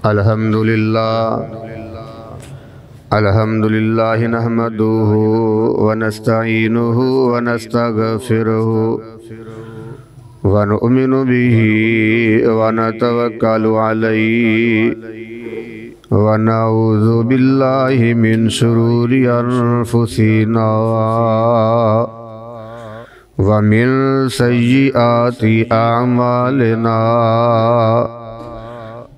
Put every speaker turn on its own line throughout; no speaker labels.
الحمدللہ نحمدہ ونستعینہ ونستغفرہ ونؤمن بہ ونتوکل علیہ ونعوذ باللہ من شرور انفسنا ومن سیئات اعمالنا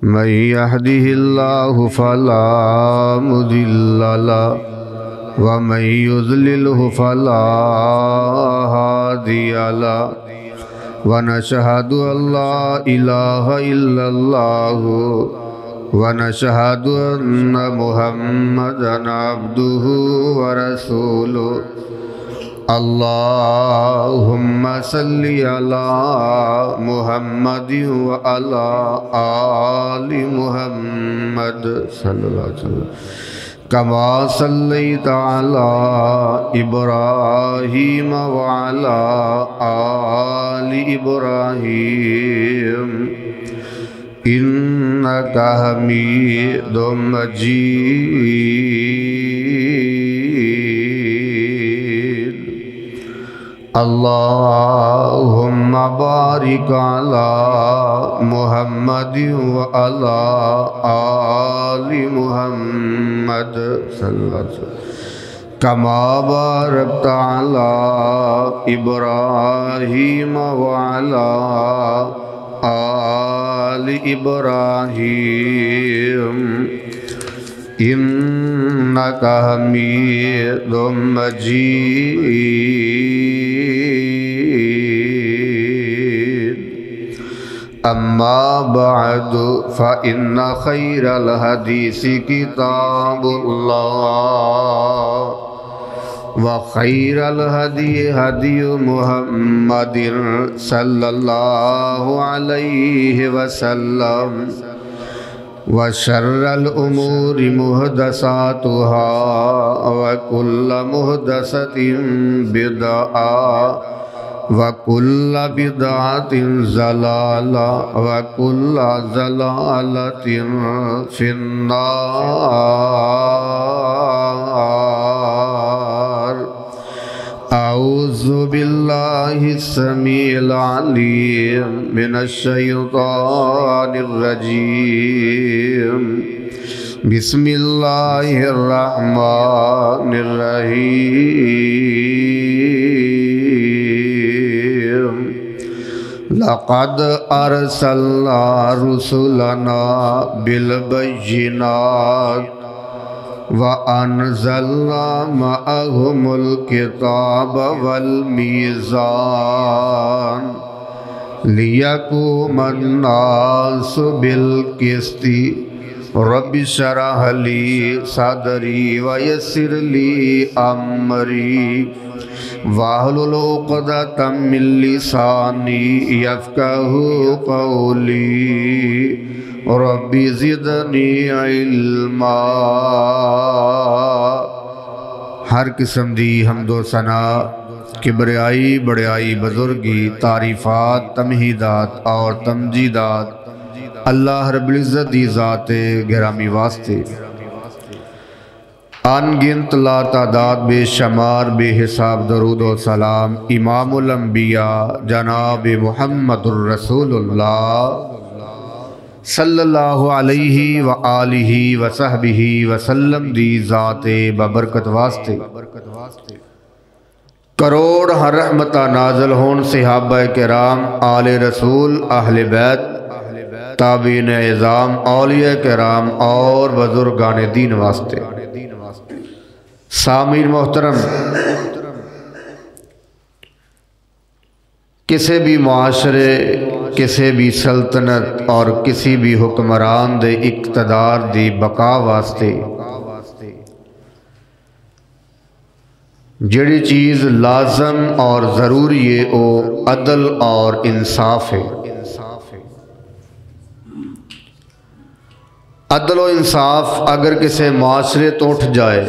من يهده الله فلا مضل له ومن يضلله فلا هادي له ونشهد أن لا إله إلا الله ونشهد أن محمدا عبده ورسوله اللهم صل على محمد وعلى آل محمد صلی اللہ علیہ وسلم كما صليت على إبراهيم وعلى آل إبراهيم إنك حميد مجيد اللهم بارك على محمد وعلى آل محمد صلی اللہ علیہ وسلم كما باركت على إبراهيم وعلى آل إبراهيم إنك حميد مجيد أما بعد فإن خير الحديث كتاب الله وخير الهدي هدي محمد صلى الله عليه وسلم وشر الأمور محدثاتها وكل محدثة بدعة وكل بدعة ضلالة وكل ضلالة في النار أعوذ بالله السميع العليم من الشيطان الرجيم بسم الله الرحمن الرحيم لقد أرسلنا رسلنا بالبينات وَأَنزَلْنَا مَعَهُمُ الْكِتَابَ وَالْمِيزَانَ لِيَقُومَ النَّاسُ بِالْقِسْطِ رَبِّ اشْرَحْ لِي صَدْرِي وَيَسِّرْ لِي أَمْرِي وَاحْلُلْ عُقْدَةً مِّن لِّسَانِي يَفْقَهُوا قَوْلِي رب زدنی علما۔ ہر قسم دی حمد و ثنا، کبریائی بڑیائی بزرگی، تعریفات تمہیدات اور تمجیدات اللہ رب العزت دی ذات گرامی واسطے ان گنت لا تعداد بے شمار بے حساب درود و سلام امام الانبیاء جناب محمد الرسول اللہ صلی اللہ علیہ وآلہ وصحبہ وسلم دی ذات ببرکت واسطے کروڑ ہر رحمتہ نازل ہون صحابہ کرام آل رسول اہل بیت تابعین اعظام اولیاء کرام اور بزرگان دین واسطے۔ سامعین محترم، کسی بھی معاشرے، کسی بھی سلطنت اور کسی بھی حکمران دے اقتدار دی بقا واسطے جڑی چیز لازم اور ضروری ہے وہ عدل اور انصاف ہے۔ عدل و انصاف اگر کسی معاشرے تو اٹھ جائے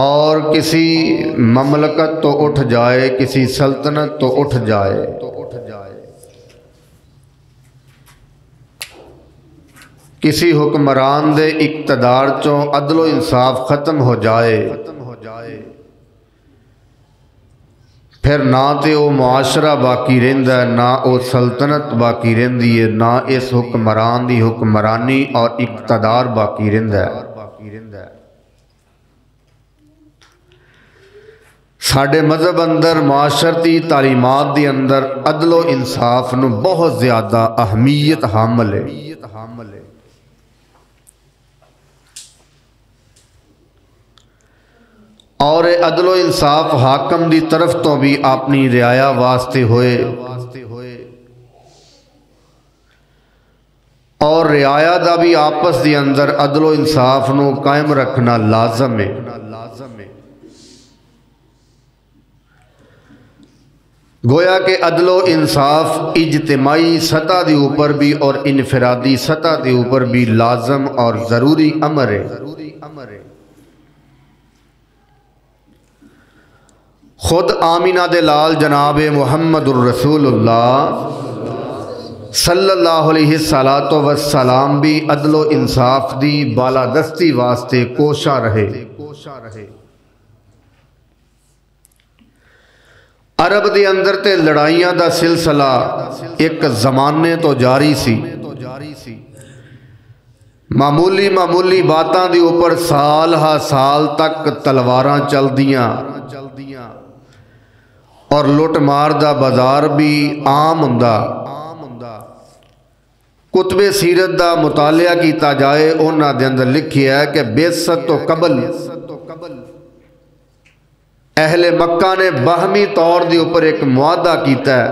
اور کسی مملکت تو اٹھ جائے، کسی سلطنت تو اٹھ جائے کسی حکمران دے اقتدار چوں عدل و انصاف ختم ہو جائے پھر نہ تے وہ معاشرہ باقی رہندا ہے، نہ وہ سلطنت باقی رہندی ہے، نہ اس حکمران دی حکمرانی اور اقتدار باقی رہندا ہے۔ ساڈے مذہب اندر معاشرتی تعلیمات دی اندر عدل و انصاف نو بہت زیادہ اہمیت حامل ہے۔ اور عدل و انصاف حاکم دی طرف تو بھی اپنی رعایا واسطے ہوئے اور رعایا دا بھی آپس دی اندر عدل و انصاف نو قائم رکھنا لازم ہے۔ گویا کہ عدل و انصاف اجتماعی سطح دی اوپر بھی اور انفرادی سطح دی اوپر بھی لازم اور ضروری امر ہے۔ خود آمینہ دے لال جناب محمد الرسول اللہ صلی اللہ علیہ وسلم بھی عدل و انصاف دی بالادستی واسطے کوشاں رہے۔ عرب دے اندر تے لڑائیاں دا سلسلہ ایک زمانے تو جاری سی، معمولی باتاں دی اوپر سال ہا سال تک تلواراں چل دیاں اور لٹ مار دا بازار بھی عام ہوندا۔ کتب سیرت دا مطالعہ کیتا جائے انہاں دے اندر لکھیا ہے کہ بعثت تو قبل اہل مکہ نے باہمی طور دے اوپر ایک معاہدہ کیتا ہے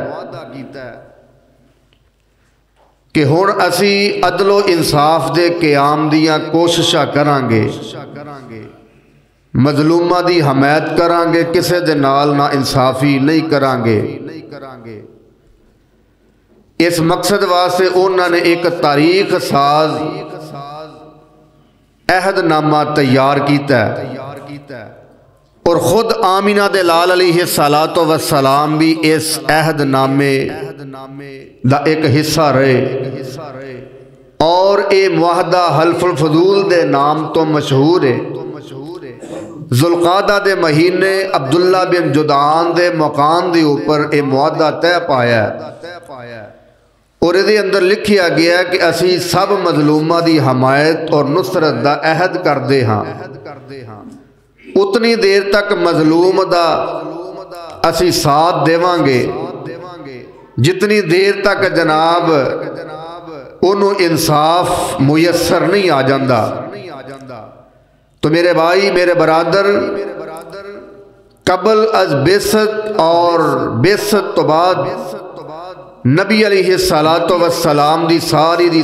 کہ ہن اسی عدل و انصاف دے قیام دیاں کوششاں کران گے، مظلومہ دی حمایت کران گے، کسے دے نال نا انصافی نہیں کران گے۔ اس مقصد واسطے انہوں نے ایک تاریخ ساز عہد نامہ تیار کیتا ہے اور خود آمینہ دے لال علیہ السلام بھی اس عہد نامے دا ایک حصہ رہے اور اے معاہدہ حلف الفضول دے نام تو مشہور ہے۔ ذوالقعدہ دے مہینے عبداللہ بن جدعان دے مقام دے اوپر اے معاہدہ طے پایا ہے اور دے اندر لکھیا گیا ہے کہ اسی سب مظلومہ دی حمایت اور نصرت دا عہد کر دے ہاں، اتنی دیر تک مظلوم دا اسی ساتھ دیوان گے جتنی دیر تک جناب انہوں انصاف میسر نہیں آ جاندہ۔ تو میرے بھائی میرے برادر، قبل از بعثت اور بعثت تو بعد نبی علیہ السلام دی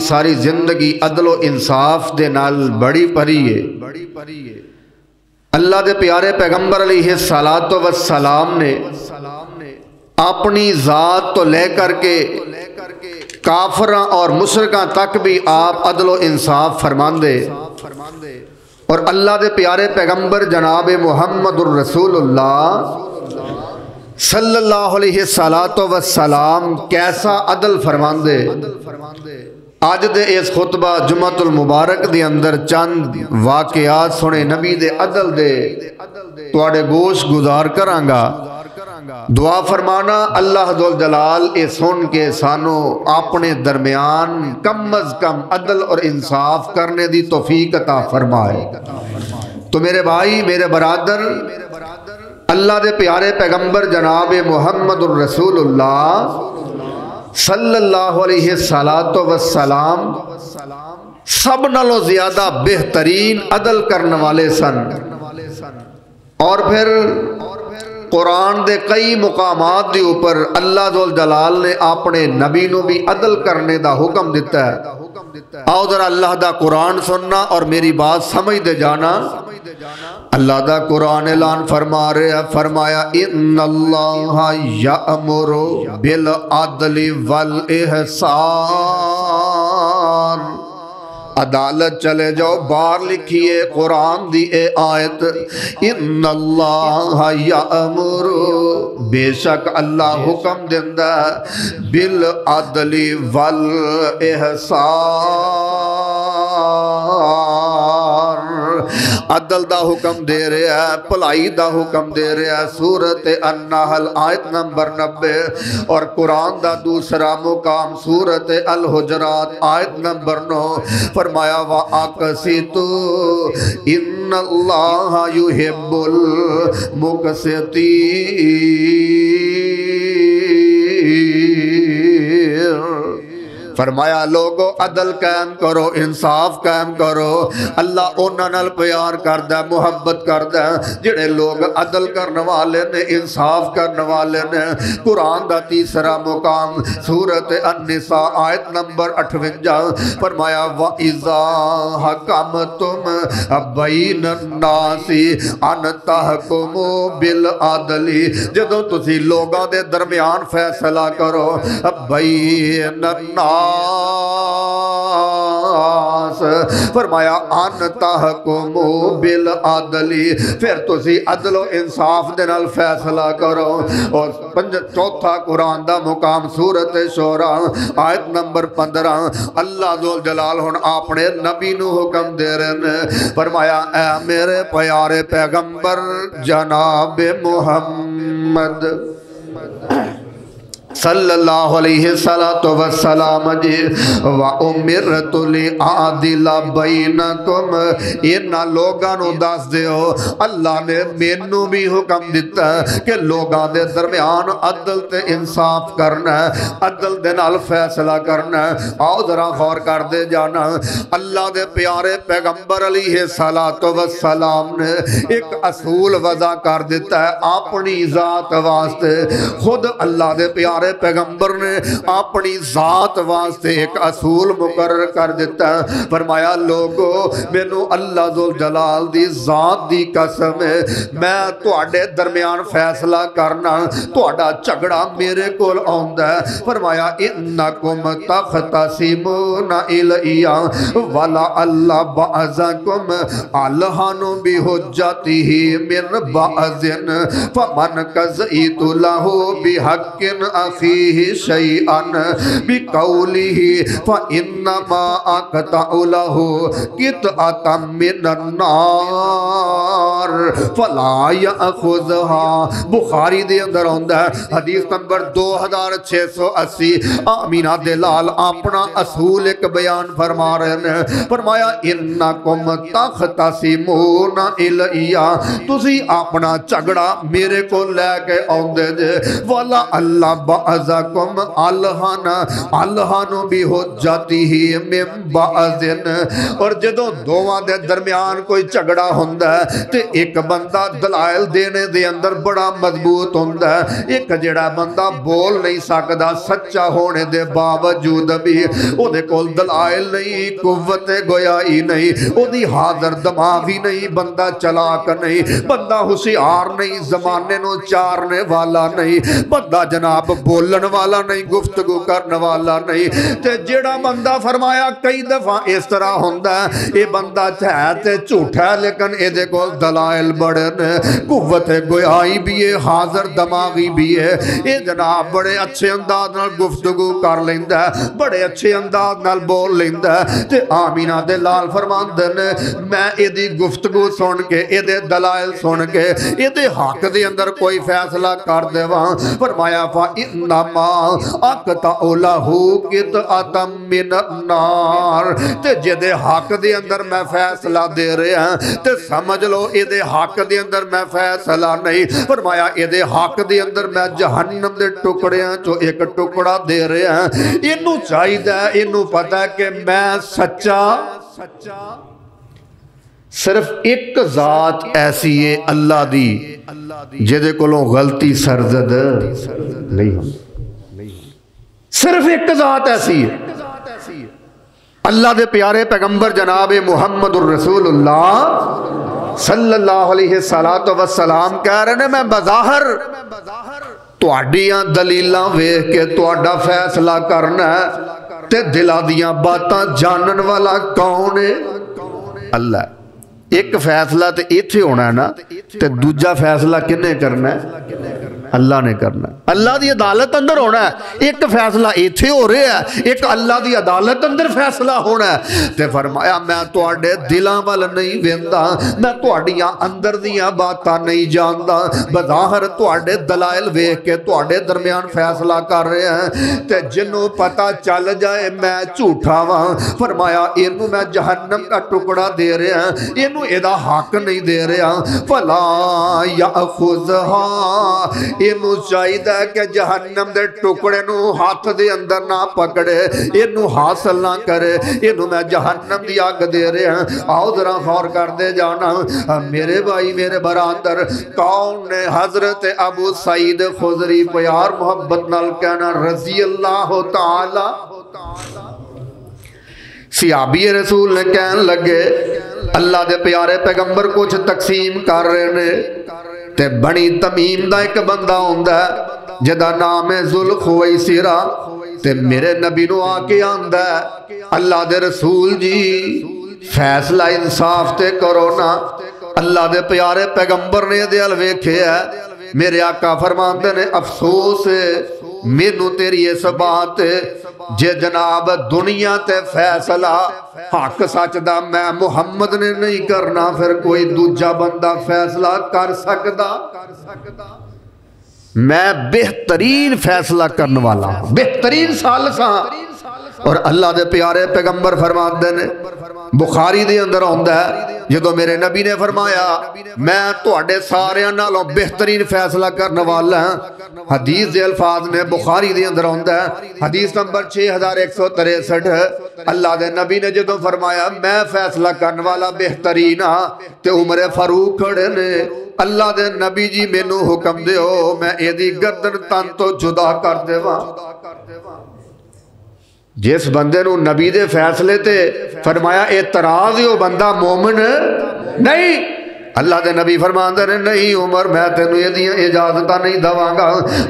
ساری زندگی عدل و انصاف دے نال بڑی پری ہے۔ اللہ دے پیارے پیغمبر علیہ السلام نے اپنی ذات تو لے کر کے کافراں اور مشرکاں تک بھی آپ عدل و انصاف فرماندے، اور اللہ دے پیارے پیغمبر جناب محمد الرسول اللہ صلی اللہ علیہ وسلم کیسا عدل فرماندے۔ آج دے اس خطبہ جمعۃ المبارک دے اندر چند واقعات سنے نبی دے عدل دے تواڈے گوش گزار کرانگا۔ دعا فرمانا اللہ ذوالجلال اے سن کے سانو اپنے درمیان کم از کم عدل اور انصاف کرنے دی توفیق عطا فرمائے۔ تو میرے بھائی میرے برادر، اللہ دے پیارے پیغمبر جناب محمد الرسول اللہ صلی اللہ علیہ وسلم سب نالوں زیادہ بہترین عدل کرنے والے سن، اور پھر قرآن دے کئی مقامات دے اوپر اللہ ذوالجلال نے اپنے نبی نو بھی عدل کرنے دا حکم دیتا ہے۔ آؤ ذرا اللہ دا قرآن سننا اور میری بات سمجھ دے جانا۔ اللہ دا قرآن اعلان فرما رہا، فرمایا ان اللہ یأمر بالعدل والإحسان۔ عدالت چلے جاؤ، باہر لکھیے قرآن دی اے آیت، ان اللہ یأمر، بے شک اللہ حکم دیندہ بالعدل والإحسان، عدل دا حکم دے رہا ہے، بھلائی دا حکم دے رہا ہے۔ سورۃ النحل آیت نمبر 90 اور قرآن دا دوسرا مقام سورۃ الحجرات آیت نمبر 9 فرمایا وَأَقْسِطُوا إِنَّ اللَّهَ يُحِبُّ الْمُقْسِطِينَ۔ فرمایا لوگو عدل قائم کرو، انصاف قائم کرو۔ اللہ انہاں نال پیار کردا ہے، محبت کردا ہے جڑے لوگ عدل کرنے والے نے، انصاف کرنے والے نے۔ قرآن دا تیسرا مقام سورۃ النساء آیت نمبر 58 فرمایا وَإِذَا حَكَمْتُمْ بَيْنَ النَّاسِ أَنْ تَحْكُمُوا بِالْعَدْلِ، جدوں تسی لوگاں دے درمیان فیصلہ کرو، بَيْنَ النَّاسِ فرمایا ان تحکموا بالعدل، پھر تسی عدل و انصاف دے نال فیصلہ کرو۔ اور چوتھا قرآن دا مقام سورۃ شورى آیت نمبر 15 اللہ ذوالجلال ہن اپنے نبی نو حکم دے رہے ہیں، فرمایا اے میرے پیارے پیغمبر جناب محمد صلی اللہ علیہ وسلم جی وَأُمِرْتُ لِأَعْدِلَ بَيْنَكُمْ، انہاں لوگاں نو دس دیو اللہ نے مینوں بھی حکم دیتا ہے کہ لوگاں دے درمیان عدل تے انصاف کرنا ہے، عدل دے نال فیصلہ کرنا ہے۔ آؤ ذرا غور کر دے جانا، اللہ دے پیارے پیغمبر علیہ السلام نے ایک اصول وضع کر دیتا ہے اپنی ذات واسطے۔ خود اللہ دے پیارے پیغمبر نے اپنی ذات واسطے ایک اصول مقرر کر دیتا ہے، فرمایا لوگو مینوں اللہ ذوالجلال دی ذات دی قسم ہے، میں تواڈے درمیان فیصلہ کرنا، تواڈا جھگڑا میرے کول آندا ہے۔ فرمایا انکم تختصمون الی ولعل بعضکم الہن بحجتہ من بعض فمن قضیت له بحق فیہ شیئا بقولہ فإنما أقطع له قطعة من النار فلا يأخذها۔ بخاری دے اندر آندا ہے حدیث نمبر 2680۔ آمینہ دلال اپنا اصول ایک بیان فرما رہے ہیں، فرمایا انکم تختصمون الی، تسی اپنا جھگڑا میرے کو لے کے آندے جے، والا اللہ بعضکم الہن بحجتہ من بعض، اور جدوں دوواں دے درمیان کوئی جھگڑا ہوندا ہے تے ایک بندہ دلائل دینے دے اندر بڑا مضبوط ہوندا ہے، ایک جڑا بندہ بول نہیں سکدا سچا ہونے دے باوجود بھی او دے کول دلائل نہیں، قوت گویائی نہیں، او دی حاضر دماغی نہیں، بندہ چلاک نہیں، بندہ ہوشیار نہیں، زمانے نو چارنے والا نہیں، بندہ جناب بولن والا نہیں، گفتگو کرنے والا نہیں۔ تے جیڑا بندہ فرمایا کئی دفعہ اس طرح ہوندا ہے اے بندہ ہے تے جھوٹا ہے لیکن اے دے کول دلائل بڑے نے، قوت گویائی بھی ہے، حاضر دماغی بھی ہے، اے جناب بڑے اچھے انداز نال گفتگو کر لیندا ہے، بڑے اچھے انداز نال بول لیندا ہے۔ تے آمینہ دے لال فرماندے نے میں اے دی گفتگو سن کے، اے دے دلائل سن کے، اے دے حق دے اندر کوئی فیصلہ کر دیواں، فرمایا فَإِنَّمَا أَقْطَعُ لَهُ قِطْعَةً مِّنَ النَّارِ، تے جے دے حق دے اندر میں فیصلہ دے رہے ہیں تے سمجھ لو اے دے حق دے اندر میں فیصلہ نہیں، فرمایا اے دے حق دے اندر میں جہنم دے ٹکڑیاں چو ایک ٹکڑا دے رہے ہیں۔ انہوں چاہیدہ ہے، انہوں پتہ ہے کہ میں سچا صرف ایک ذات ایسی ہے اللہ دی جدے کولوں غلطی سرزد نہیں ہوں، صرف ایک ذات ایسی ہے، اللہ دے پیارے پیغمبر جناب محمد الرسول اللہ صلی اللہ علیہ وسلم کہہ رہے ہیں میں بظاہر تواڈیاں دلیلاں ویکھ کے تواڈا فیصلہ کرنا ہے، تے دلاں دیاں باتاں جانن والا کون ہے؟ اللہ۔ ایک فیصلہ تے ایتھے ہونا ہے نا، تے دوجا فیصلہ کنے کرنا ہے؟ اللہ نے کرنا ہے. اللہ دی عدالت اندر ہونا ہے. ایک فیصلہ ایتھے ہو رہا ہے, ایک اللہ دی عدالت اندر فیصلہ ہونا ہے. تے فرمایا میں تواڈے دلاں ول نہیں ویندا, میں تواڈیاں اندر دیاں باتاں نہیں جاندا, بظاہر تواڈے دلائل ویکھ کے تواڈے درمیان فیصلہ کر رہے ہیں. تے جنوں پتہ چل جائے میں جھوٹا واں, فرمایا اینوں میں جہنم کا ٹکڑا دے رہا ہاں, اینوں ایدا حق نہیں دے رہا. فلا یاخذھا, اینوں چاہیدا کہ جہنم دے ٹکڑے نو ہاتھ دے اندر نہ پکڑے, اینوں حاصل نہ کرے, اینوں میں جہنم دی اگ دے رہا ہاں. آؤ ذرا غور کر دے جانا میرے بھائی میرے برادر, کون نے حضرت ابو سعید خدری پیار محبت نال کہنا رضی اللہ تعالی. صحابی رسول نے کہن لگے اللہ دے پیارے پیغمبر کچھ تقسیم کر رہے نے, تے بنی تمیم دا ایک بندہ ہوندا ہے جدا نام ہے ذوالخویسرہ, تے میرے نبی نو آ کے آندا ہے اللہ دے رسول جی فیصلہ انصاف تے کرو نا. اللہ دے پیارے پیغمبر نے دل ویکھے ہے, میرے آقا فرماندے نے افسوس مینوں تیری اس بات جے جناب دنیا تے فیصلہ حق سچ دا میں محمد نے نہیں کرنا, پھر کوئی دوجا بندہ فیصلہ کر سکدا. میں بہترین فیصلہ کرنے والا ہوں, بہترین سالساں. اور اللہ دے پیارے پیغمبر فرماندے نے بخاری دے اندر ہوندا ہے جدو میرے نبی نے فرمایا میں تواڈے ساریاں نالوں بہترین فیصلہ کرنے والا ہاں. حدیث دے الفاظ نے بخاری دے اندر ہوندا ہے حدیث نمبر 6163. اللہ دے نبی نے جدو فرمایا میں فیصلہ کرنے والا بہترین ہاں, تے عمر فاروق کھڑے نے. اللہ دے نبی جی مینوں حکم دیو میں ایدی گردن تن تو جدا کر دیواں. جس بندے نو نبی دے فیصلے تے فرمایا اعتراض ہو بندہ مومن نہیں. اللہ دے نبی فرماندے نے نہیں عمر میں تینوں یہ اجازتاں نہیں دواں گا.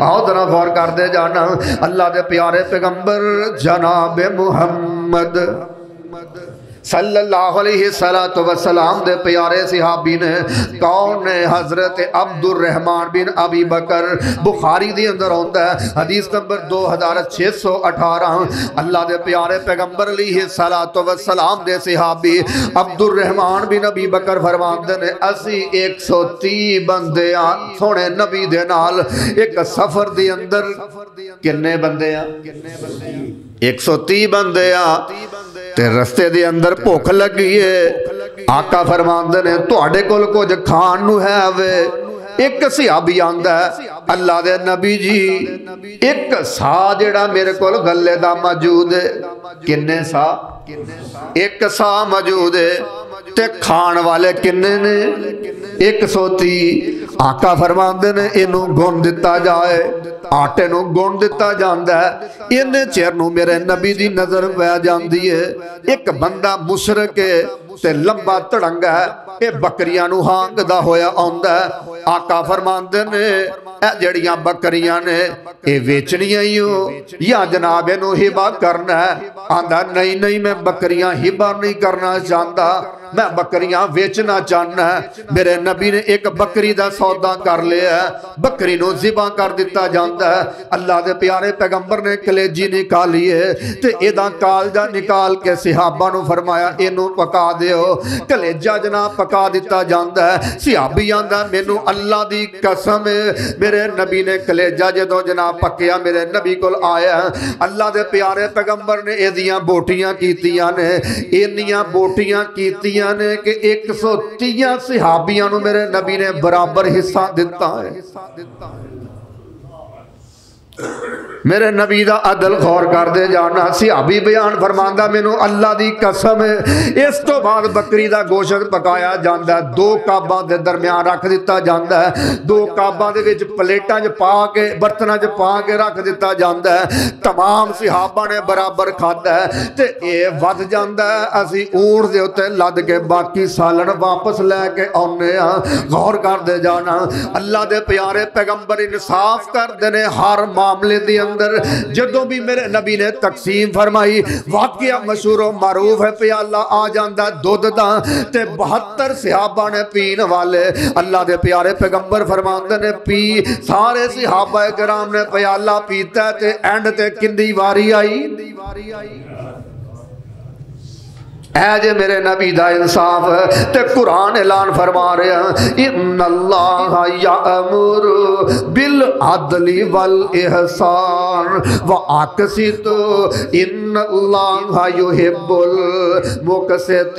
آؤ ذرا غور کر دے جانا اللہ دے پیارے پیغمبر جناب محمد صلی اللہ علیہ وسلم دے پیارے صحابی نے کون نے حضرت عبد الرحمن بن ابی بکر. بخاری دے اندر ہوتا ہے حدیث نمبر 2618. اللہ دے پیارے پیغمبر علیہ السلام دے صحابی عبد الرحمن بن ابی بکر فرماندے نے اسی 130 بندے سونے نبی دے نال ایک سفر دے اندر. کنے بندے 130 بندے تے رستے دے اندر بھوک لگی ہے. آقا فرماندے نے تواڈے کول کچھ کھان نو ہے وے. ایک صحابی آندا ہے اللہ دے نبی جی ایک سا جڑا میرے کول گلے دا موجود ہے. کنے سا؟ ایک سا موجود ہے. تے کھان والے کنے نے؟ 130. آقا فرماندے نے اینوں گن دتا جائے, آٹے نو گن دتا جاندا ہے. اینے چیر نو میرے نبی دی نظر پہ جاندی ہے ایک بندہ مشرک ہے تے لمبا تڑنگا ہے, اے بکریاں نو ہانگ دا ہویا آندا ہے. آقا فرماندے نے اے جڑیاں بکریاں نے اے ویچنیاں ہی ہو یا جناب نو ہبا کرنا ہے؟ آندا نہیں نہیں میں بکریاں ہبا نہیں کرنا چاہتا, میں بکریاں ویچنا چاہنا ہے. میرے نبی نے ایک بکری دا سودا کر لیا ہے, بکری نو ذبح کر دیتا جاندا ہے. اللہ دے پیارے پیغمبر نے کلیجی نکالی ہے تے ایدا کالجا نکال کے صحابہ نو فرمایا اینو پکا دیو. کلیجا جناب پکا دیتا جاندا ہے. صحابی آندا مینوں اللہ دی قسم میرے نبی نے کلیجا جدوں جناب پکیا میرے نبی کول آیا, اللہ دے پیارے پیغمبر نے ایدیاں بوٹیاں کیتیاں نے, اینیاں بوٹیاں کیتیاں نے کہ 130 صحابیاں نو میرے نبی نے برابر حصہ دیتا ہے. میرے نبی دا عدل غور کر دے جانا. صحابی بیان فرماندا مینوں اللہ دی قسم اس تو بعد بکری دا گوشت پکایا جاندا ہے, 2 کعباں دے درمیان رکھ دیتا جاندا ہے, 2 کعباں دے وچ پلیٹاں وچ پا کے برتناں وچ پا کے رکھ دیتا جاندا ہے. تمام صحابہ نے برابر کھادا ہے تے اے ود جاندا ہے. اسی اونٹ دے اوتے لد کے باقی سالن واپس لے کے آنے ہاں. غور کر دے جانا اللہ دے پیارے پیغمبر انصاف کر دے نے ہر معاملے دے اندر جدوں بھی میرے نبی نے تقسیم فرمائی واقعہ مشہور و معروف ہے پیالہ آ جاندا دودھ دا تے 72 صحابہ نے پین والے اللہ دے پیارے پیغمبر فرماندے نے پی سارے صحابہ کرام نے پیالہ پیتا تے اینڈ تے کندی واری آئی اے جے میرے نبی دا انصاف تے قرآن اعلان فرما رہے ہیں ان اللہ یامر بالعدل والاحسان واقسطوا ان اللہ یحب المقسطین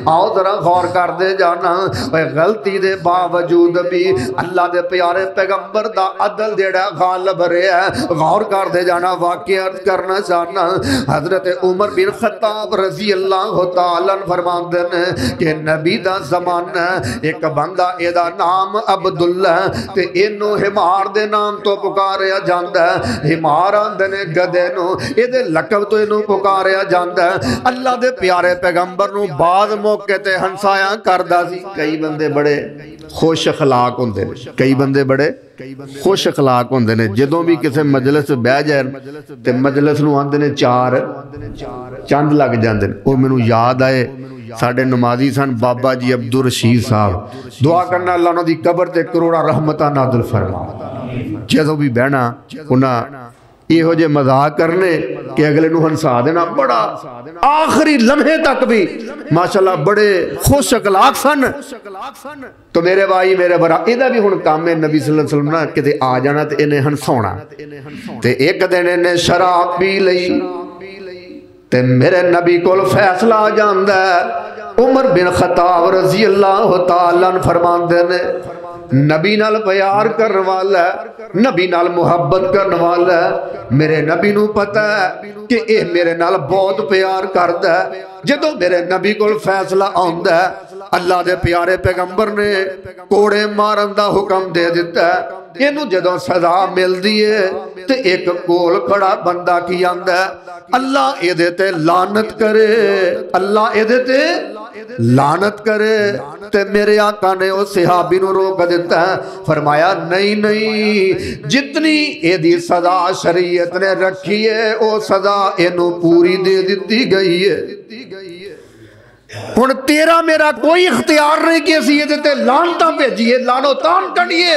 آؤ ذرا غور کر دے جانا غلطی دے باوجود بھی اللہ دے پیارے پیغمبر دا عدل جیڑا غالب رہا ہے غور کر دے جانا واقعہ کرنا چاہنا حضرت عمر بن خطاب رضی اللہ تعالیٰ فرماندے نے کہ نبی دا زمانہ ایک بندہ ایدہ نام عبداللہ تے انو ہمار دے نام تو پکاریا جاندہ ہے ہمار آندے نے گدے نو ایدے لقب تو انو پکاریا جاندہ ہے اللہ دے پیارے پیغمبر نو بعض موقع تے ہنسایاں کردہ سی کئی بندے بڑے خوش اخلاق ہوندے کئی بندے بڑے خوش اخلاق ہوندے نے جدوں بھی کسے مجلس بہ جائے تے مجلس نو آندے نے چار چند لگ جاندے اور مینوں یاد آئے ساڑھے نمازی سن بابا جی عبدالرشید صاحب دعا کرنا اللہ انہاں دی قبر تے کروڑا رحمتہ نازل فرما جدوں بھی بہنا انہاں یہ ہو جے مذاق کرنے کہ اگلے نو ہنسا دینا بڑا آخری لمحے تک بھی ماشاءاللہ بڑے خوش اخلاق سن تو میرے بھائی میرے برا ایدہ بھی ہن کام ہے نبی صلی اللہ علیہ وسلم نے کہ آ جانا تے انہیں ہنسونا تے ایک دن انہیں شراب پی لئی تے میرے نبی کو فیصلہ آ جاندہ ہے عمر بن خطاب رضی اللہ تعالیٰ فرمان دینے نبی نال پیار کرنے والا ہے نبی نال محبت کرنے والا ہے میرے نبی نو پتہ ہے کہ اے میرے نال بہت پیار کردا ہے جدوں میرے نبی کو فیصلہ آندا ہے اللہ دے پیارے پیغمبر نے کوڑے مارن دا حکم دے دیتا ہے اینو جدوں سزا مل دیئے تے ایک کول کھڑا بندہ کی آندا ہے اللہ اے دے تے لعنت کرے اللہ اے دے تے لعنت کرے تے میرے آقا نے اس صحابی نو روک دیتا ہے فرمایا نہیں نہیں جتنی اے دی سزا شریعت نے رکھی ہے او سزا اینو پوری دے دیتی گئی ہے ہن تیرا میرا کوئی اختیار نہیں کہ اسی یہ دیتے لانتا بھیجیے لانو تان کڑیے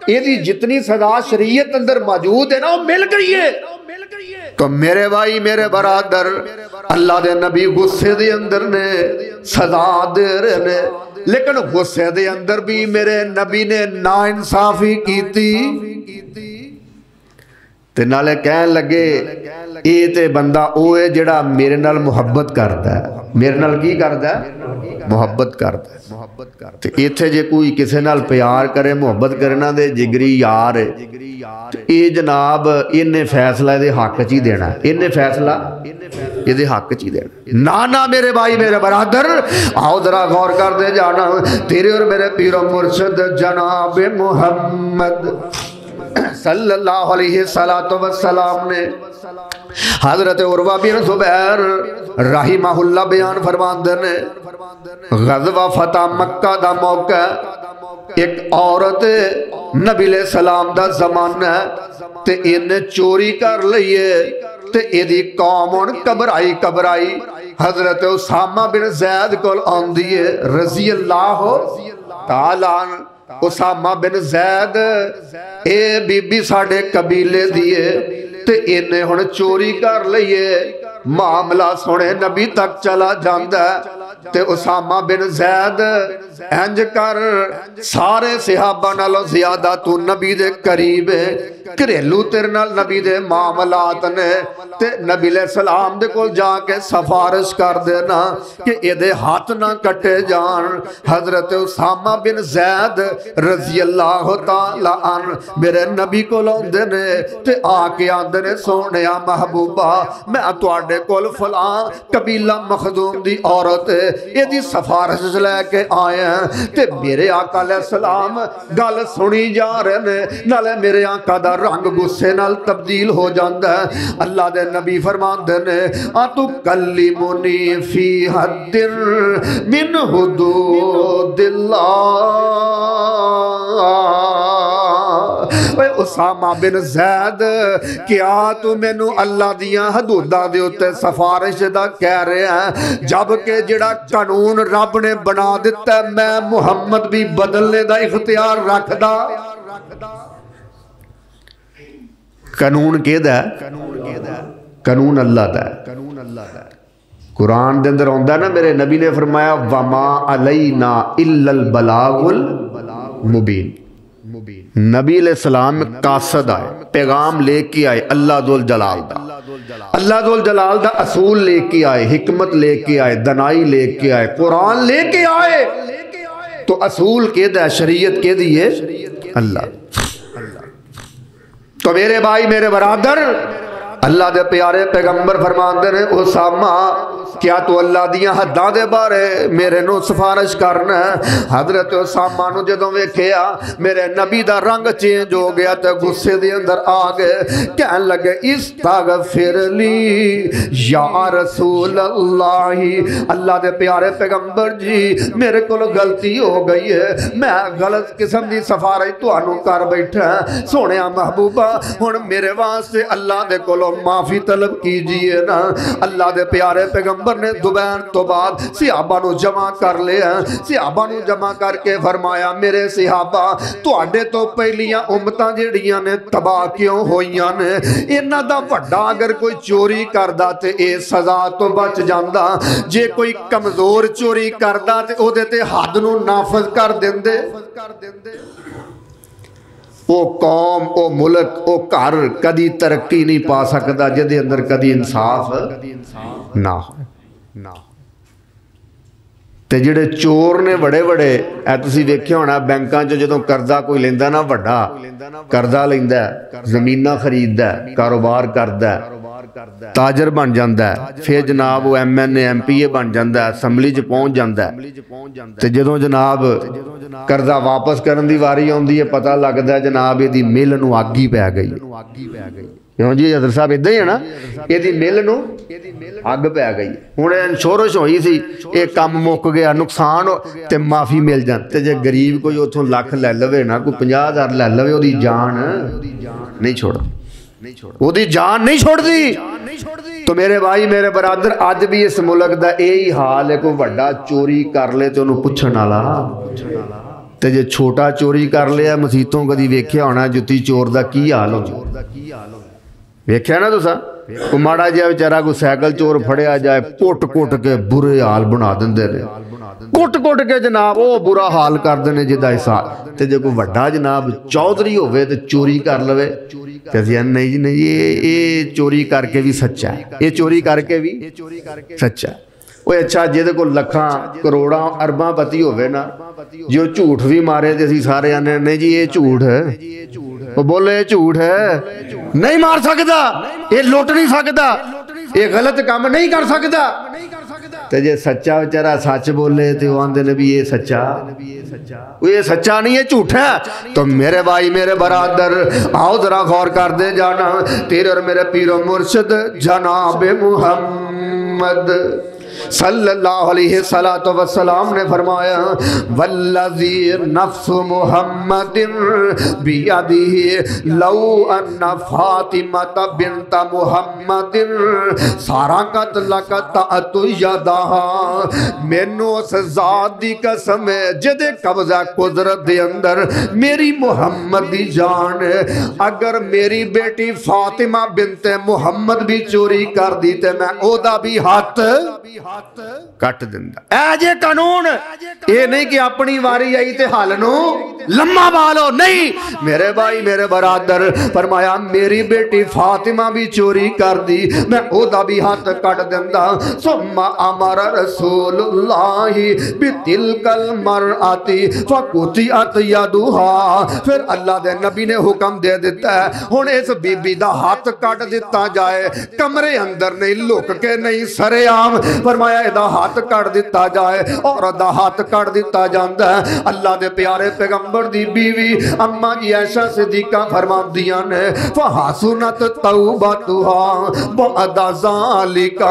یہ دی جتنی سزا شریعت اندر موجود ہے نا وہ مل گئی ہے تو میرے بھائی میرے برادر اللہ دے نبی غصے دے اندر نے سزا دے رہے نے لیکن غصے دے اندر بھی میرے نبی نے ناانصافی کی تھی تے نالے کہن لگے اے تے بندہ اوے جڑا میرے نال محبت کرتا ہے میرے نال کی کرتا ہے محبت کرتا ہے تے ایتھے جے کوئی کسے نال پیار کرے محبت کرنا دے جگری یار ہے اے جناب انہیں فیصلہ دے حق چی دینا ہے انہیں فیصلہ یہ دے حق چی دینا نانا میرے بھائی میرے برادر آؤ ذرا غور کر دے جانا تیرے اور میرے پیر و مرشد جناب محمد صلی اللہ علیہ وسلم نے حضرت عروہ بن زبیر رحمہ اللہ بیان فرماندے نے غزوہ فتح مکہ دا موقع ایک عورت نبی علیہ السلام دا زمانہ ہے تے انہیں چوری کر لئیے تے ایدی قومون کبرائی حضرت اسامہ بن زید کو آندیے رضی اللہ تعالیٰ اسامہ بن زید اے بی بی ساڑھے قبیلے دیئے تے انہیں ہن چوری کر لئیے معاملہ سونے نبی تک چلا جاندہ ہے تے اسامہ بن زید انج کر سارے صحابہ نالو زیادہ تو نبی دے قریب ہے گھریلو تیرے نال نبی دے معاملات نے تے نبی علیہ السلام دے کو جا کے سفارش کر دینا کہ اے دے ہاتھ نہ کٹے جان حضرت اسامہ بن زید رضی اللہ تعالیٰ عنہ میرے نبی کو لوندے نے تے آکے آندے نے سونیا محبوبہ میں اتواڈے کول فلاں قبیلہ مخدوم دی عورت اے دی سفارش لے کے آئے ہیں تے میرے آقا علیہ السلام گل سنی جا رہے نے نالے میرے آقا دا رنگ غصے نال تبدیل ہو جاتا ہے۔ اللہ دے نبی فرماندے نے اتکلمنی فی حد من حدود اللہ۔ اے اسامہ بن زید کیا تو مینو اللہ دیاں حدوداں دے اوتے سفارش دا کہہ رہے ہیں، جبکہ جڑا قانون رب نے بنا دیتا ہے میں محمد بھی بدلنے دا اختیار رکھ دا۔ قانون کے دا ہے؟ قانون اللہ دا ہے۔ قرآن دے اندر ہوندا نا میرے نبی نے فرمایا وما علینا الا البلاغ المبین۔ نبی علیہ السلام قاصد آئے، پیغام لے کے آئے اللہ ذوال جلال دا، اللہ ذوال جلال دا اصول لے کے آئے، حکمت لے کے آئے، دنائی لے کے آئے، قرآن لے کے آئے۔ تو اصول کے دا شریعت کے دیئے اللہ۔ تو میرے بھائی میرے برادر اللہ دے پیارے پیغمبر فرماندے نے اسامہ کیا تو اللہ دیاں حداں دے بارے میرے نو سفارش کرنا ہے؟ حضرت اسامہ نو جدوں ویکھیا میرے نبی دا رنگ چینج ہو گیا تے غصے دے اندر آ گئے، کہن لگے استغفر لی یا رسول اللہ، اللہ دے پیارے پیغمبر جی میرے کول غلطی ہو گئی ہے، میں غلط قسم دی سفارش تانوں کر بیٹھا ہاں، سونیا محبوبہ ہن میرے واسطے اللہ دے کولوں معافی طلب کیجئے نا۔ اللہ دے پیارے پیغمبر نے دوبہر تو بعد صحابہ نو جمع کر لیا، صحابہ نو جمع کر کے فرمایا میرے صحابہ تواڈے تو پہلیاں امتاں جڑیاں نے تباہ کیوں ہوئیاں نے؟ انہاں دا وڈا اگر کوئی چوری کردا تے اے سزا تو بچ جاندا، جے کوئی کمزور چوری کردا تے او دے تے حد نو نافذ کر دیندے۔ او قوم او ملک او گھر کدی ترقی نہیں پا سکدا جدے اندر کدی انصاف نہ ہو۔ تے جڑے چور نے بڑے بڑے اے تسی ویکھیا ہونا بینکاں چ جدوں قرضہ کوئی لیندا نا وڈا قرضہ لیندا ہے، زمیناں خریددا ہے، کاروبار کردا ہے، تاجر بن جاندا ہے، پھر جناب وہ M N A M P A بن جاندا ہے، اسمبلی چ پہنچ جاندا ہے، تے جدوں جناب قرضہ واپس کرن دی واری آندی ہے پتہ لگدا ہے جناب ایدی مل نو اگ ہی پی گئی۔ کیوں جی حضرت صاحب ادھا ہی ہے نا، ایدی مل نو اگ پی گئی، ہن انشورنس ہوئی سی اے کم مک گیا نقصان تے معافی مل جاندی، تے جے غریب کوئی اتھوں لکھ لے لوے نا کوئی 50,000 لے لوے اودی جان نہیں چھوڑدی، اودی جان نہیں چھوڑدی۔ تو میرے بھائی میرے برادر اج بھی اس ملک دا یہی حال ہے، کوئی وڈا چوری کر لے تے انہوں پچھن والا، تے جے چھوٹا چوری کر لیا مسیتوں کدی ویکھیا ہونا جتی چور دا کی حال ہو ویکھیا نا تساں، کوئی ماڑا جہا بیچارہ کوئی سائیکل چور پھڑیا جائے کٹ کٹ کے برے حال بنا دیندے نے، کٹ کٹ کے جناب وہ برا حال کر دینے جدا حساب، تے جے کوئی وڈا جناب چودھری ہوئے تے چوری کر لوے کہتے ہیں نہیں جی نہیں یہ چوری کر کے بھی سچا ہے، یہ چوری کر کے بھی سچا ہے۔ وہ اچھا جہدے کو لکھاں کروڑاں ارباں پتی ہوئے نا جو جھوٹ بھی مارے تے اسی سارے آنے نہیں جی یہ جھوٹ ہے، وہ بولے یہ جھوٹ ہے، نہیں مار سکتا، یہ لوٹ نہیں سکتا، یہ غلط کام نہیں کر سکتا۔ تے جے سچا بیچارہ سچ بولے تے وہ آندے نے بھی یہ سچا، یہ سچا نہیں ہے جھوٹ ہے۔ تو میرے بھائی میرے برادر آؤ ذرا غور کر دے جانا، تیرے اور میرے پیر و مرشد جناب محمد صلی اللہ علیہ وسلم نے فرمایا والذی نفس محمد بیدہ لو ان فاطمہ بنت محمد سارقت لقطعت یدہا، مینوں اس ذات دی قسم ہے جدے قبضہ قدرت دے اندر میری محمد دی جان ہے، اگر میری بیٹی فاطمہ بنت محمد بھی چوری کر دی تے میں او دا بھی ہاتھ کٹ دندا۔ اے جے قانون یہ نہیں کہ اپنی واری آئی تے حال نو لمحہ بالو، نہیں میرے بھائی میرے برادر فرمایا میری بیٹی فاطمہ بھی چوری کر دی میں او دا بھی ہاتھ کٹ دندا۔ ثم امر رسول اللہ بتلک المرأۃ فقطعت یدہا، پھر اللہ دے نبی نے حکم دے دیتا ہے ہن اس بی بی دا ہاتھ کٹ دیتا جائے، کمرے اندر نہیں لک کے نہیں سرے عام، پر فرمایا ادا ہاتھ کٹ دیتا جائے اور ادا ہاتھ کٹ دیتا جاندا ہے۔ اللہ دے پیارے پیغمبر دی بیوی اما جی عائشہ صدیقہ فرماندیاں نے فحسنت توبتھا بعد ذالک،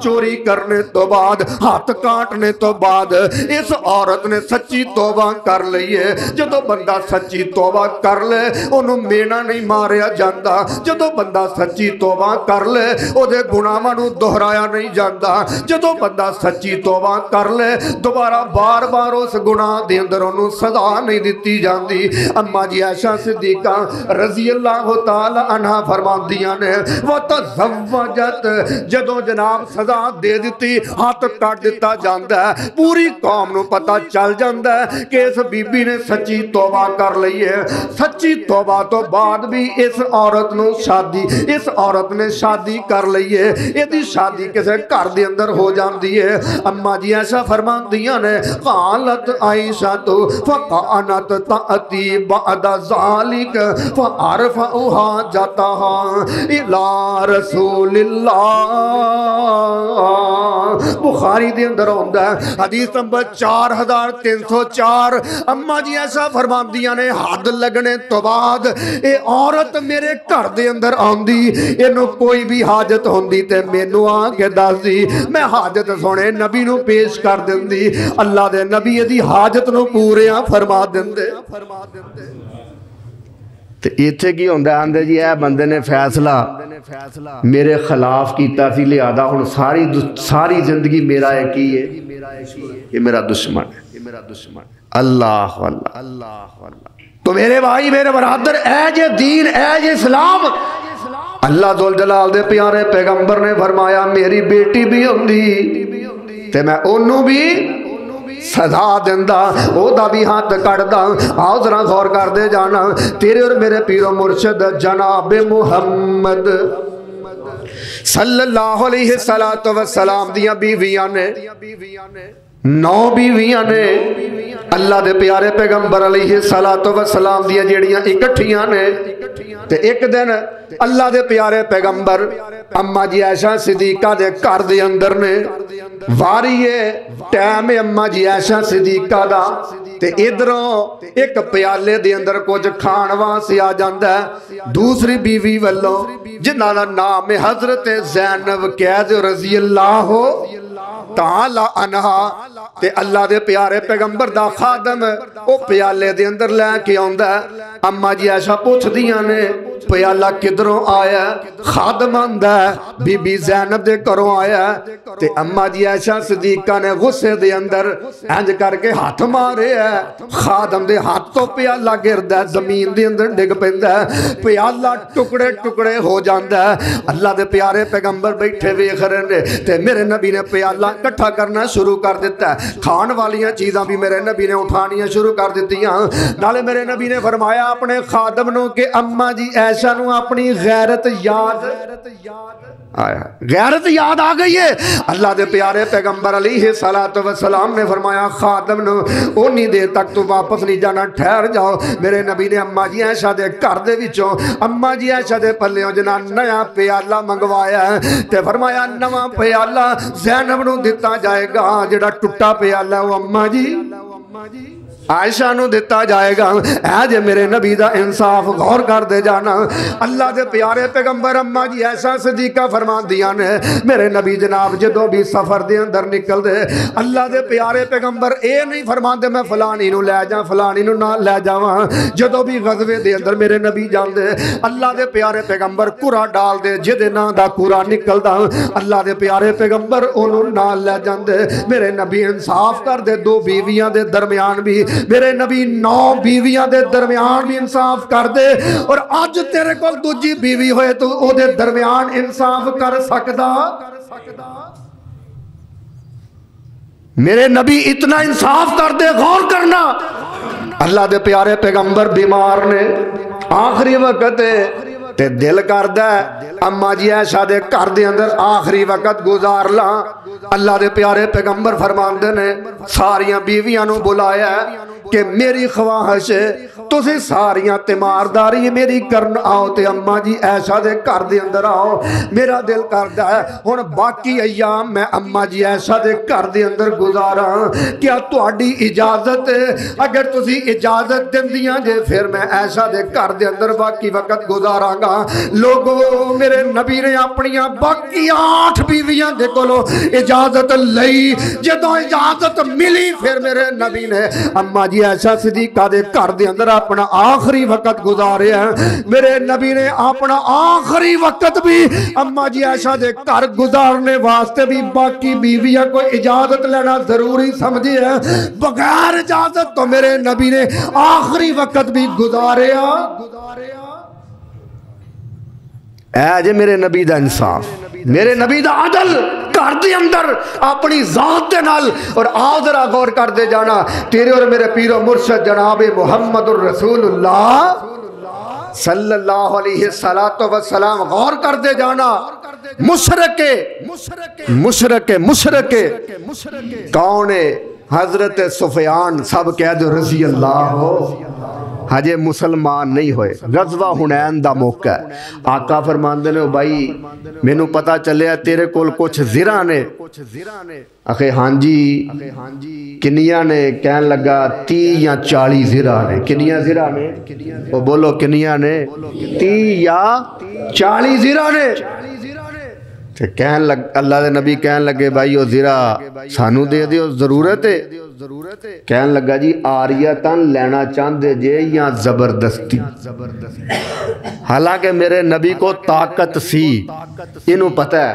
چوری کرنے تو بعد ہاتھ کاٹنے تو بعد اس عورت نے سچی توبہ کر لی ہے۔ جدو بندہ سچی توبہ کر لے انہوں مینا نہیں ماریا جاندا، جدو بندہ سچی توبہ کر لے او دے گناہاں نوں دہرایا نہیں جاندا، جدو بندہ سچی توبہ کر لے دوبارہ بار بار اس گناہ دے اندر انہوں سزا نہیں دیتی جاندی۔ اما جی عائشہ صدیقہ رضی اللہ تعالی عنہ فرماندیاں نے وتزوجت، جدو جناب سزا دے دیتی ہاتھ کاٹ دیتا جاندا ہے، پوری قوم نو پتہ چل جاندا ہے کہ اس بی بی نے سچی توبہ کر لی ہے۔ سچی توبہ تو بعد بھی اس عورت نو شادی، اس عورت نے شادی کر لی ہے، یہ شادی کسے گھر دے اندر ہو جاندی ہے۔ اما جی عائشہ فرماندیاں نے قالت عائشہ تو فقانت تأتی بعد ذالک فارفعها جاتها الى رسول اللہ۔ بخاری دے اندر ہوندا ہے حدیث نمبر 4304۔ اما جی ایسا فرماندیاں نے حد لگنے تو بعد اے عورت میرے گھر دے اندر آندی، اینو کوئی بھی حاجت ہوندی تے مینوں آ کے دس دی، میں حاجت سونے نبی نو پیش کر دیندی، اللہ دے نبی دی حاجت نو پوریاں فرما دیندے۔ تے ایتھے کی ہوندا آندے جی اے بندے نے فیصلہ میرے خلاف کیتا سی، لہذا ہن ساری زندگی میرا ہے کی ہے، یہ میرا دشمن ہے، یہ میرا دشمن ہے۔ اللہ اللہ اللہ اللہ۔ تو میرے بھائی میرے برادر اے جے دین اے جے اسلام، اللہ ذوالجلال دے پیارے پیغمبر نے فرمایا میری بیٹی بھی ہوندی تے میں انہوں بھی سزا دیندا، او دا بھی ہاتھ کٹدا۔ آؤ ذرا غور کر دے جانا، تیرے اور میرے پیر و مرشد جناب محمد صلی اللہ علیہ وسلم دیاں بیویاں نے 9 بیویاں نے، اللہ دے پیارے پیغمبر علیہ السلام دیاں جیڑیاں اکٹھیاں نے۔ تے ایک دن اللہ دے پیارے پیغمبر اما جی عائشہ صدیقہ دے گھر دے اندر نے، واری ٹائم اما جی عائشہ صدیقہ دا، تے ادھروں ایک پیالے دے اندر کچھ کھان واسطے آ جاندا ہے دوسری بیوی والوں جنہاں دا نام ہے حضرت زینب قید رضی اللہ تعالی عنہا۔ تے اللہ دے پیارے پیغمبر دا خادم او پیالے دے اندر لے کے آندا ہے۔ اما جی عائشہ پوچھ دیاں نے پیالہ کدھروں آیا؟ خادم آندا ہے بی بی زینب دے کروں آیا۔ تے اما جی عائشہ صدیقہ نے غصے دے اندر انج کر کے ہاتھ مارے ہے، خادم دے ہاتھ تو پیالہ گردا ہے، زمین دے اندر ڈگ پیندا ہے، پیالہ ٹکڑے ٹکڑے ہو جاندا ہے۔ اللہ دے پیارے پیغمبر بیٹھے ویکھ رہے نے تے میرے نبی نے پیالہ اکٹھا کرنا شروع کر دیتا ہے، کھان والیاں چیزاں بھی میرے نبی نے اٹھانیاں شروع کر دیتیاں۔ نالے میرے نبی نے فرمایا اپنے خادم نو کہ اما جی عائشہ نو اپنی غیرت یاد آیا، غیرت یاد آ گئی ہے۔ اللہ دے پیارے پیغمبر علیہ السلام نے فرمایا خادم نو اونی دیر تک تو واپس نہیں جانا، ٹھہر جاؤ۔ میرے نبی نے اما جی عائشہ دے گھر دے وچوں اما جی عائشہ دے پلیوں جنا نیا پیالہ منگوایا ہے تے فرمایا نواں پیالہ زینب نو دتا جائے گا، جڑا ٹوٹا پیالہ وہ اما جی عائشہ نو دیتا جائے گا۔ اے جے میرے نبی دا انصاف، غور کر دے جانا۔ اللہ دے پیارے پیغمبر اما جی عائشہ صدیقہ فرمان دیاں نے میرے نبی جناب جدوں بھی سفر دے اندر نکل دے اللہ دے پیارے پیغمبر اے نہیں فرمان دے میں فلانی نو لے جا فلانی نو نہ لے جاواں، جدوں بھی غزوے دے اندر میرے نبی جان دے اللہ دے پیارے پیغمبر کورا ڈال دے جدے نا دا کورا نکلدا اللہ دے پیارے پیغمبر انہوں نال لے جاندے۔ میرے نبی انصاف کر دے، 2 بیویاں دے درمیان بھی میرے نبی 9 بیویاں دے درمیان بھی انصاف کر دے، اور آج تیرے کو دوجی بیوی ہوئے تو او دے درمیان انصاف کر سکدا؟ میرے نبی اتنا انصاف کر دے، غور کرنا۔ اللہ دے پیارے پیغمبر بیمار نے، آخری وقت تے دل کردا ہے اما جی عائشہ دے گھر دے اندر آخری وقت گزار لاں۔ اللہ دے پیارے پیغمبر فرماندے نے ساریاں بیویاں نو بلایا ہے کہ میری خواہش ہے تسی ساریاں تیمارداری میری کرن آؤ تے اما جی عائشہ دے گھر دے اندر آؤ، میرا دل کردا ہے ہن باقی ایام میں اما جی عائشہ دے گھر دے اندر گزاراں، کیا تہاڈی اجازت ہے؟ اگر تسی اجازت دیندیاں جے پھر میں عائشہ دے گھر دے اندر باقی وقت گزاراں گا۔ لوگو میرے نبی نے اپنیاں باقی 8 بیویاں دے کولوں اجازت لئی، جدوں اجازت ملی پھر میرے نبی نے اما جی عائشہ صدیقہ دے گھر دے اندر اپنا آخری وقت گزارے ہیں۔ میرے نبی نے اپنا آخری وقت بھی اما جی عائشہ دے گھر گزارنے واسطے بھی باقی بیویاں کو اجازت لینا ضروری سمجھی ہے، بغیر اجازت تو میرے نبی نے آخری وقت بھی گزاریا۔ اے جے میرے نبی دا انصاف، میرے نبی دا عدل، گھر دے اندر اپنی ذات دے نال۔ اور آؤ ذرا غور کر دے جانا، تیرے اور میرے پیر و مرشد جناب محمد الرسول اللہ صلی اللہ علیہ وسلم، غور کر دے جانا، مشرک کون ہے؟ حضرت سفیان، سب کہہ دو رضی اللہ ہو، ہجے مسلمان نہیں ہوئے، غزوہ حنین دا موقع ہے۔ آقا فرماندے نے بھائی مینوں پتا چلیا تیرے کول کچھ زرہ نے، اکھے ہاں جی کنیاں نے؟ کہن لگا 30 یا 40 زرہ نے۔ کنیاں زرہ نے؟ وہ بولو کنیاں نے؟ 30 یا 40 زرہ نے۔ اللہ دے نبی کہن لگے بھائی وہ زرہ سانو دے دیو، ضرورت ہے؟ کہن لگا جی آریتاً لینا چاندے جے یا زبردستی؟ حالانکہ میرے نبی کو طاقت سی، انہوں پتہ ہے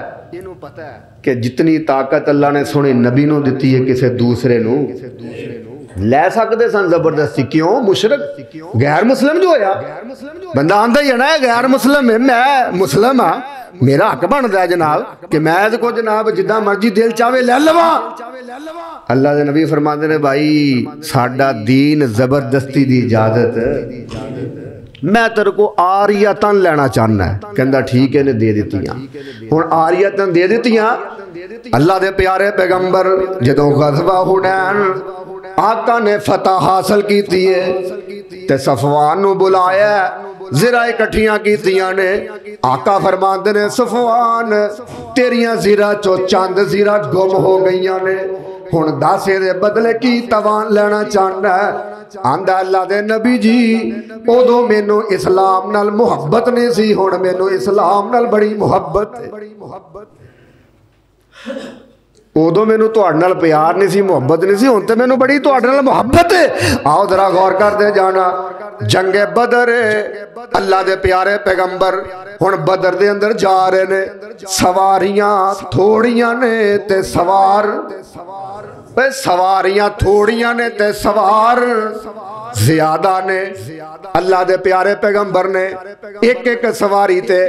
کہ جتنی طاقت اللہ نے سونے نبی نو دیتی ہے کسے دوسرے نو لے سکتے سن زبردستی۔ کیوں؟ مشرک غیر مسلم جو ہویا، بندہ آندہ ہی ہے نا غیر مسلم ہے، میں مسلم ہاں، میرا حق بنتا ہے جناب کہ میں کو جناب جدہ مرضی دل چاہے لے لوا۔ اللہ دے نبی فرماتے ہیں بھائی ساڈا دین زبردستی دی اجازت، میں تیرے کو آریتاً لینا چاہنا ہے۔ کہندا ٹھیک ہے نے دے دیتیاں، ہن آریتاً دے دیتیاں۔ اللہ دے پیارے پیغمبر جدوں غزوہ حنین آقا نے فتح حاصل کیتی ہے تے صفوان نو بلایا، زرہ اکٹھیاں کیتیاں نے۔ آقا فرماندے نے صفوان تیریاں زرہ چو چاند زرہ گم ہو گئیاں نے، ہن داسے دے بدلے کی توان لینا چاہنا ہے؟ آندہ اللہ دے نبی جی اودو مینو اسلام نال محبت نہیں سی، ہن مینو اسلام نال بڑی محبت ہے۔ اودو مینو تہاڈے نال پیار نہیں سی، محبت نہیں سی، ہن تے مینو بڑی تہاڈے نال محبت ہے۔ آؤ ذرا غور کر دے جانا، جنگ بدر اللہ دے پیارے پیغمبر ہن بدر دے اندر جا رہے نے، سواریاں تھوڑیاں نے تے سوار، سواریاں تھوڑیاں نے تے سوار زیادہ نے۔ اللہ دے پیارے پیغمبر نے ایک ایک سواری تے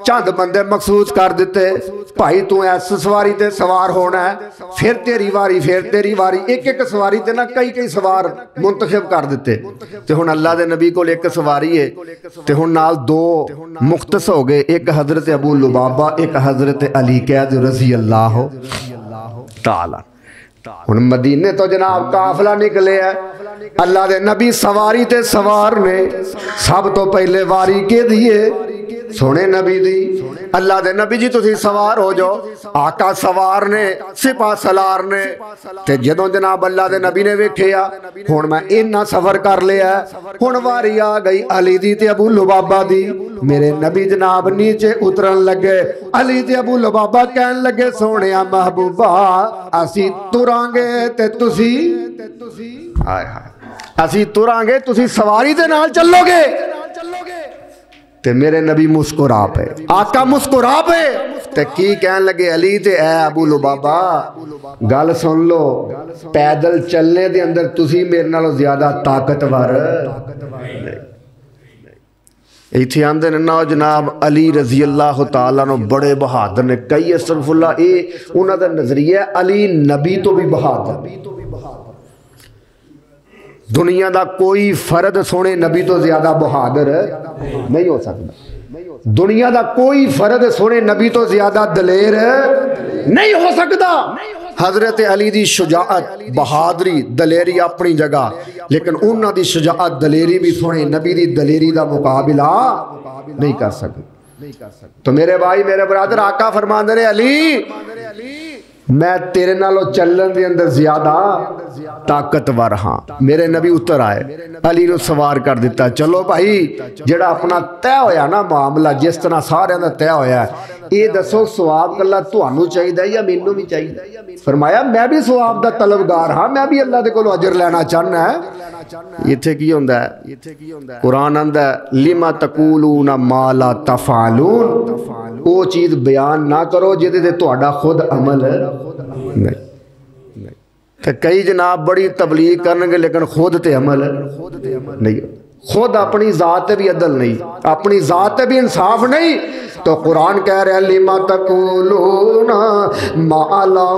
چند بندے مخصوص کر دیتے، بھائی تو ایس سواری تے سوار ہونا ہے، پھر تیری واری، پھر تیری واری، ایک ایک سواری تے نہ کئی سوار منتخب کر دیتے۔ تے ہن اللہ دے نبی کو ایک سواری ہے تے ہن نال 2 مختص ہو گئے، ایک حضرت ابو لبابہ، ایک حضرت علی قید رضی اللہ تعالی۔ ہن مدینے تو جناب قافلہ نکلے ہے، اللہ دے نبی سواری تے سوار نے، سب تو پہلے واری کے دیئے سونے نبی دی۔ اللہ دے نبی جی تسی سوار ہو جو، آقا سوار نے، سپاہ سالار نے، تے جدوں جناب اللہ دے نبی نے ویکھیا ہن میں انہاں سفر کر لیا، ہن واری آ گئی علی دی تے ابو لبابہ دی۔ میرے نبی جناب نیچے اترن لگے، علی تے ابو لبابہ کہن لگے سونیا محبوبہ اسی تران گے تے تسی ہائے ہائے اسی تران گے تسی سواری دے نال چلو گے۔ تے میرے نبی مسکرا پے، آقا مسکرا پے تے کی کہن لگے علی تے اے ابو لبابہ گل سن لو، پیدل چلنے دے اندر تسی میرے نالوں زیادہ طاقتور ایتھے آندے نے نا جناب علی رضی اللہ تعالیٰ نو بڑے بہادر نے، کئی استغفر اللہ اے انہاں دا نظریہ علی نبی تو بھی بہادر، دنیا دا کوئی فرد سونے نبی تو زیادہ بہادر نہیں ہو سکتا۔ دنیا دا کوئی فرد سونے نبی تو زیادہ دلیر نہیں ہو سکتا. حضرت علی دی شجاعت بہادری دلیری اپنی جگہ، لیکن انہاں دی شجاعت دلیری بھی سونے نبی دی دلیری دا مقابلہ نہیں کر سکتے. تو میرے بھائی میرے برادر، آقا فرماندے نے علی میں تیرے نالو چلن دے اندر زیادہ طاقتور ہاں. میرے نبی اتر آئے، علی نو سوار کر دیتا. چلو بھائی جڑا اپنا طے ہویا نا معاملہ، جس طرح سارے دا طے ہویا ہے، یہ دسو ثواب اللہ تانوں چاہیے یا مینوں بھی چاہیے؟ فرمایا میں بھی ثواب دا طلبگار ہاں، میں بھی اللہ دے کولوں اجر لینا چاہنا ہے. ایتھے کی ہوندا ہے؟ قرآن آندا ہے لما تقولون ما لا تفعلون، وہ چیز بیان نہ کرو جہدے تے تہاڈا خود عمل نہیں. تے کئی جناب بڑی تبلیغ کرن گے لیکن خود تے عمل نہیں، خود اپنی ذات بھی عدل نہیں، اپنی ذات بھی انصاف نہیں. تو قرآن کہہ رہے ہیں لما تقولون ما لا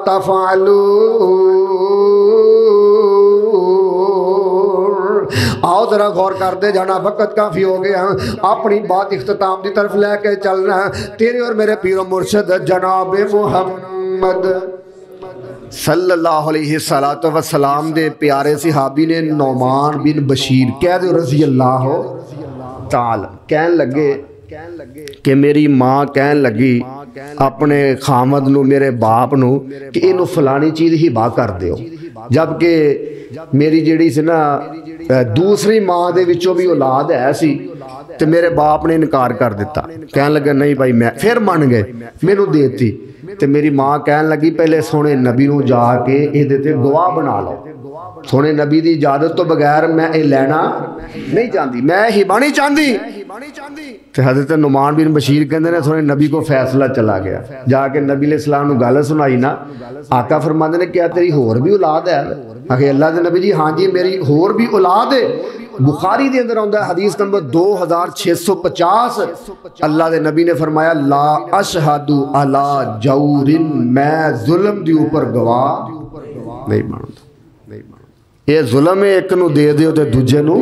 تفعلون. آؤ ذرا غور کر دے جانا، وقت کافی ہو گیا، اپنی بات اختتام کی طرف لے کے چلنا ہے. تیرے اور میرے پیر و مرشد جناب محمد صلی اللہ علیہ وسلم دے پیارے صحابی نے نعمان بن بشیر کہہ دے رضی اللہ تعالی کہن لگے کہ میری ماں کہن لگی اپنے خامد نو، میرے باپ نو، کہ اینو فلانی چیز ہبا کر دیو. جبکہ میری جیڑی سی نا دوسری ماں دے وچوں بھی اولاد ہے سی، تے میرے باپ نے انکار کر دیتا. کہن لگا نہیں بھائی میں، پھر من گئے مینو دیتی. تے میری ماں کہن لگی پہلے سونے نبی نو جا کے اے دیتے گواہ بنا لو، سونے نبی دی اجازت تو بغیر میں اے لینا نہیں چاہتی، میں ہبا نہیں چاہتی. تے حضرت نعمان بن بشیر کہندے نے سونے نبی کو فیصلہ چلا گیا، جا کے نبی علیہ السلام نو گل سنائی نا. آقا فرماندے نے کیا تیری ہور بھی اولاد ہے؟ آخر اللہ دے نبی جی ہاں جی میری ہور بھی اولاد ہے. بخاری دے اندر آندا ہے حدیث نمبر 2650، اللہ دے نبی نے فرمایا لا اشہد علی جور، میں ظلم دی اوپر گواہ نہیں بنتا. یہ ظلم ہے، ایک نو دے دیو تے دوجے نو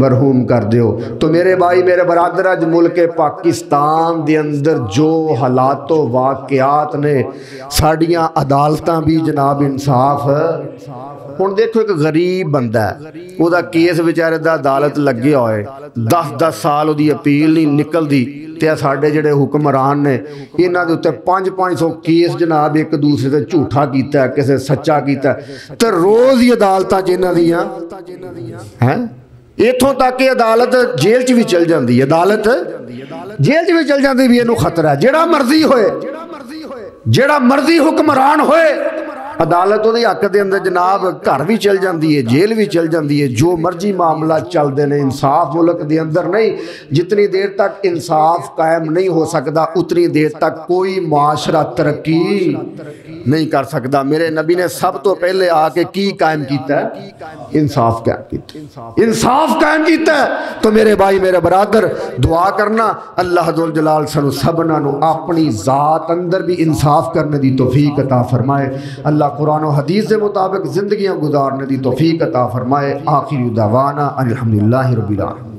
مرحوم کر دیو. تو میرے بھائی میرے برادر، اج ملک پاکستان دے اندر جو حالات و واقعات نے، ساڑیاں عدالتاں بھی جناب انصاف. ہن دیکھو ایک غریب بندہ ہے، وہ دا کیس بیچارے دا عدالت لگے ہوئے 10 سال دی اپیل نہیں نکلدی. تے ساڈے جڑے حکمران نے انہاں دے اوتے 500 کیس جناب ایک دوسرے تے جھوٹا کیتا ہے، کسے سچا کیتا ہے، تے روز ہی عدالتاں جنہاں دیاں ہیں ایتھوں تک کہ عدالت جیل چ بھی چل جاندی ہے، عدالت جیل چ بھی چل جاندی بھی اینوں خطرہ ہے. جڑا مرضی ہوئے، جڑا مرضی حکمران ہوئے، عدالت دے حق دے اندر جناب گھر بھی چل جاندی ہے، جیل بھی چل جاندی ہے، جو مرضی معاملہ چل دے نے. انصاف ملک دے اندر نہیں. جتنی دیر تک انصاف قائم نہیں ہو سکتا اتنی دیر تک کوئی معاشرہ ترقی نہیں کر سکتا. میرے نبی نے سب تو پہلے آ کے کی قائم کیتا ہے؟ انصاف قائم کیتا، انصاف قائم کیتا ہے. تو میرے بھائی میرے برادر دعا کرنا اللہ ذوالجلال سنو سبنا نو اپنی ذات اندر بھی انصاف کرنے دی توفیق عطا فرمائے. اللہ قرآن و حدیث کے مطابق زندگیاں گزارنے دی توفیق عطا فرمائے. آخر دعوانا الحمدللہ رب العالمین.